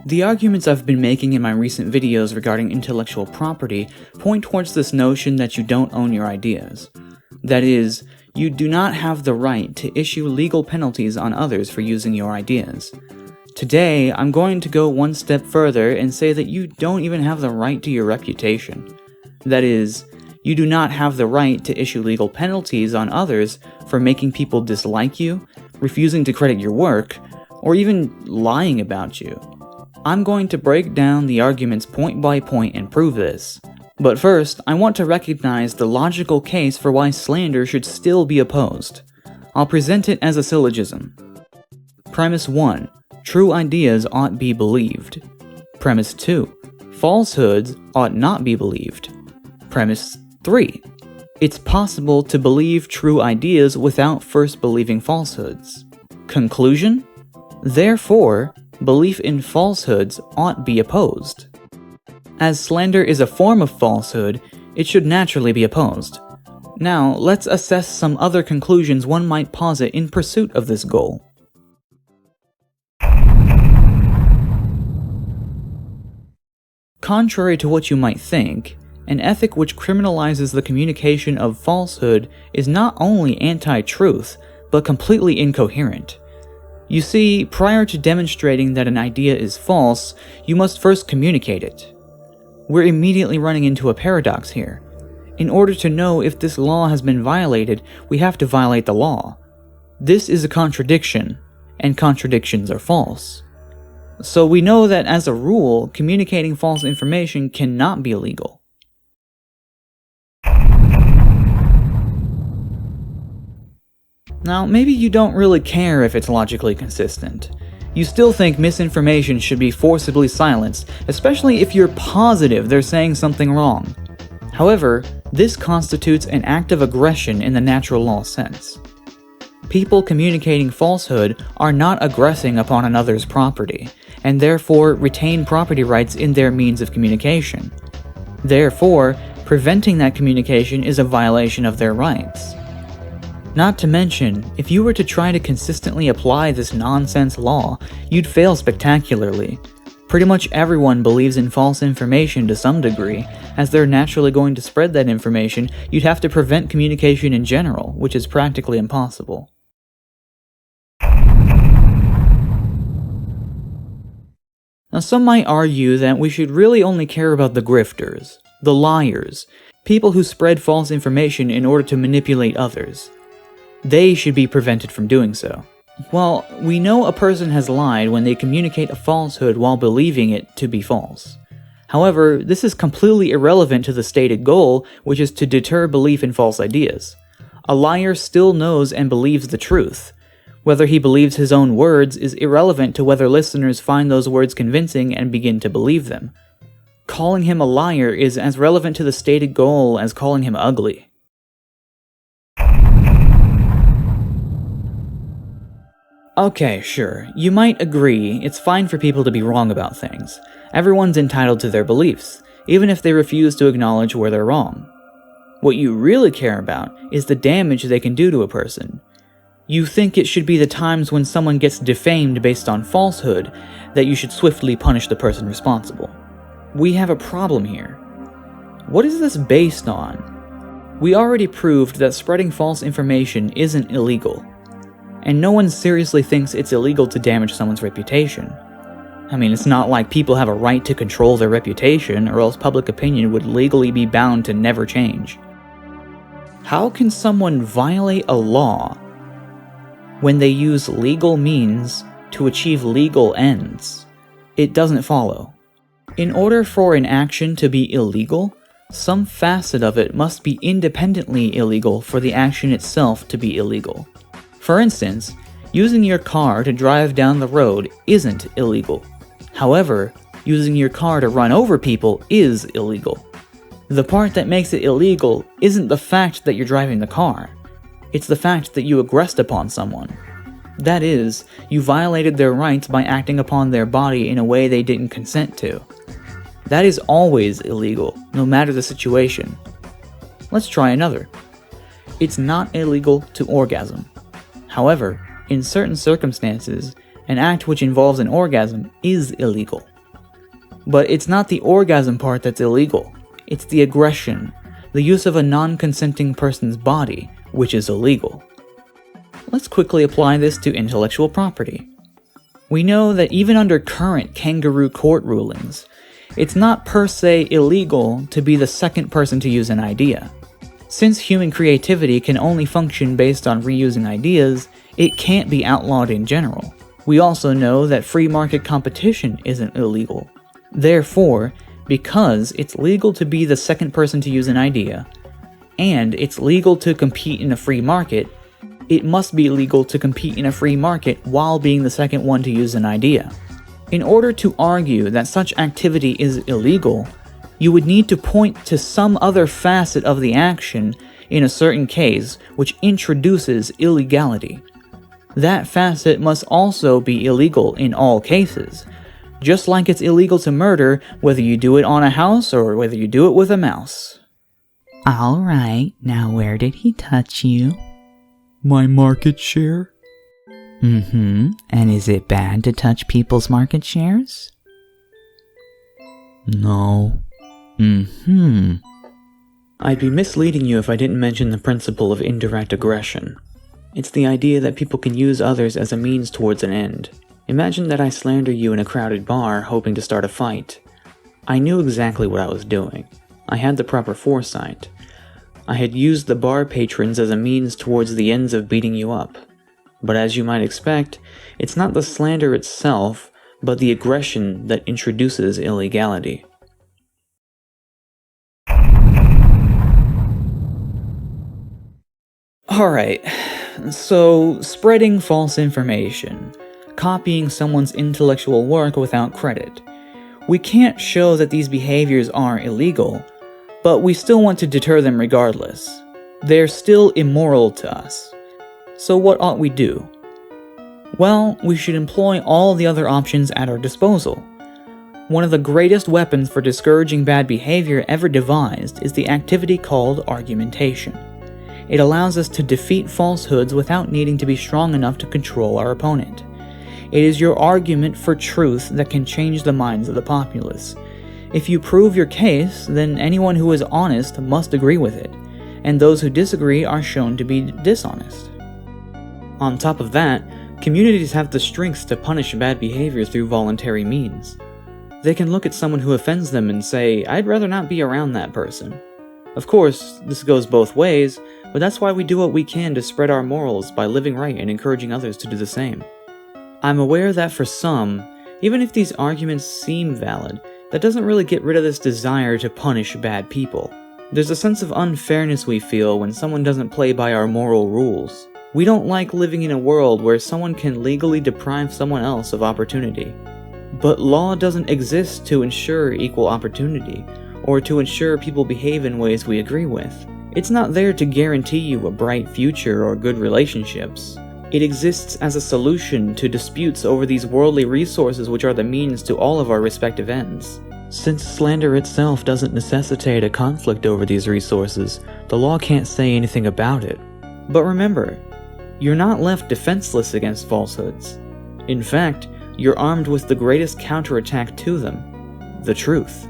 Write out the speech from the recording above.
The arguments I've been making in my recent videos regarding intellectual property point towards this notion that you don't own your ideas. That is, you do not have the right to issue legal penalties on others for using your ideas. Today, I'm going to go one step further and say that you don't even have the right to your reputation. That is, you do not have the right to issue legal penalties on others for making people dislike you, refusing to credit your work, or even lying about you. I'm going to break down the arguments point by point and prove this. But first, I want to recognize the logical case for why slander should still be opposed. I'll present it as a syllogism. Premise 1. True ideas ought be believed. Premise 2. Falsehoods ought not be believed. Premise 3. It's possible to believe true ideas without first believing falsehoods. Conclusion? Therefore, belief in falsehoods ought be opposed. As slander is a form of falsehood, it should naturally be opposed. Now, let's assess some other conclusions one might posit in pursuit of this goal. Contrary to what you might think, an ethic which criminalizes the communication of falsehood is not only anti-truth, but completely incoherent. You see, prior to demonstrating that an idea is false, you must first communicate it. We're immediately running into a paradox here. In order to know if this law has been violated, we have to violate the law. This is a contradiction, and contradictions are false. So we know that as a rule, communicating false information cannot be illegal. Now, maybe you don't really care if it's logically consistent. You still think misinformation should be forcibly silenced, especially if you're positive they're saying something wrong. However, this constitutes an act of aggression in the natural law sense. People communicating falsehood are not aggressing upon another's property, and therefore retain property rights in their means of communication. Therefore, preventing that communication is a violation of their rights. Not to mention, if you were to try to consistently apply this nonsense law, you'd fail spectacularly. Pretty much everyone believes in false information to some degree. As they're naturally going to spread that information, you'd have to prevent communication in general, which is practically impossible. Now, some might argue that we should really only care about the grifters, the liars, people who spread false information in order to manipulate others. They should be prevented from doing so. Well, we know a person has lied when they communicate a falsehood while believing it to be false. However, this is completely irrelevant to the stated goal, which is to deter belief in false ideas. A liar still knows and believes the truth. Whether he believes his own words is irrelevant to whether listeners find those words convincing and begin to believe them. Calling him a liar is as relevant to the stated goal as calling him ugly. Okay, sure, you might agree it's fine for people to be wrong about things. Everyone's entitled to their beliefs, even if they refuse to acknowledge where they're wrong. What you really care about is the damage they can do to a person. You think it should be the times when someone gets defamed based on falsehood that you should swiftly punish the person responsible. We have a problem here. What is this based on? We already proved that spreading false information isn't illegal. And no one seriously thinks it's illegal to damage someone's reputation. I mean, it's not like people have a right to control their reputation, or else public opinion would legally be bound to never change. How can someone violate a law when they use legal means to achieve legal ends? It doesn't follow. In order for an action to be illegal, some facet of it must be independently illegal for the action itself to be illegal. For instance, using your car to drive down the road isn't illegal. However, using your car to run over people is illegal. The part that makes it illegal isn't the fact that you're driving the car. It's the fact that you aggressed upon someone. That is, you violated their rights by acting upon their body in a way they didn't consent to. That is always illegal, no matter the situation. Let's try another. It's not illegal to orgasm. However, in certain circumstances, an act which involves an orgasm is illegal. But it's not the orgasm part that's illegal. It's the aggression, the use of a non-consenting person's body, which is illegal. Let's quickly apply this to intellectual property. We know that even under current kangaroo court rulings, it's not per se illegal to be the second person to use an idea. Since human creativity can only function based on reusing ideas, it can't be outlawed in general. We also know that free market competition isn't illegal. Therefore, because it's legal to be the second person to use an idea, and it's legal to compete in a free market, it must be legal to compete in a free market while being the second one to use an idea. In order to argue that such activity is illegal, you would need to point to some other facet of the action in a certain case which introduces illegality. That facet must also be illegal in all cases, just like it's illegal to murder whether you do it on a house or whether you do it with a mouse. Alright, now where did he touch you? My market share? And is it bad to touch people's market shares? No. I'd be misleading you if I didn't mention the principle of indirect aggression. It's the idea that people can use others as a means towards an end. Imagine that I slander you in a crowded bar, hoping to start a fight. I knew exactly what I was doing. I had the proper foresight. I had used the bar patrons as a means towards the ends of beating you up. But as you might expect, it's not the slander itself, but the aggression that introduces illegality. Alright, so spreading false information, copying someone's intellectual work without credit. We can't show that these behaviors are illegal, but we still want to deter them regardless. They're still immoral to us. So what ought we do? Well, we should employ all the other options at our disposal. One of the greatest weapons for discouraging bad behavior ever devised is the activity called argumentation. It allows us to defeat falsehoods without needing to be strong enough to control our opponent. It is your argument for truth that can change the minds of the populace. If you prove your case, then anyone who is honest must agree with it, and those who disagree are shown to be dishonest. On top of that, communities have the strength to punish bad behavior through voluntary means. They can look at someone who offends them and say, "I'd rather not be around that person." Of course, this goes both ways, but that's why we do what we can to spread our morals by living right and encouraging others to do the same. I'm aware that for some, even if these arguments seem valid, that doesn't really get rid of this desire to punish bad people. There's a sense of unfairness we feel when someone doesn't play by our moral rules. We don't like living in a world where someone can legally deprive someone else of opportunity. But law doesn't exist to ensure equal opportunity, or to ensure people behave in ways we agree with. It's not there to guarantee you a bright future or good relationships. It exists as a solution to disputes over these worldly resources which are the means to all of our respective ends. Since slander itself doesn't necessitate a conflict over these resources, the law can't say anything about it. But remember, you're not left defenseless against falsehoods. In fact, you're armed with the greatest counterattack to them: the truth.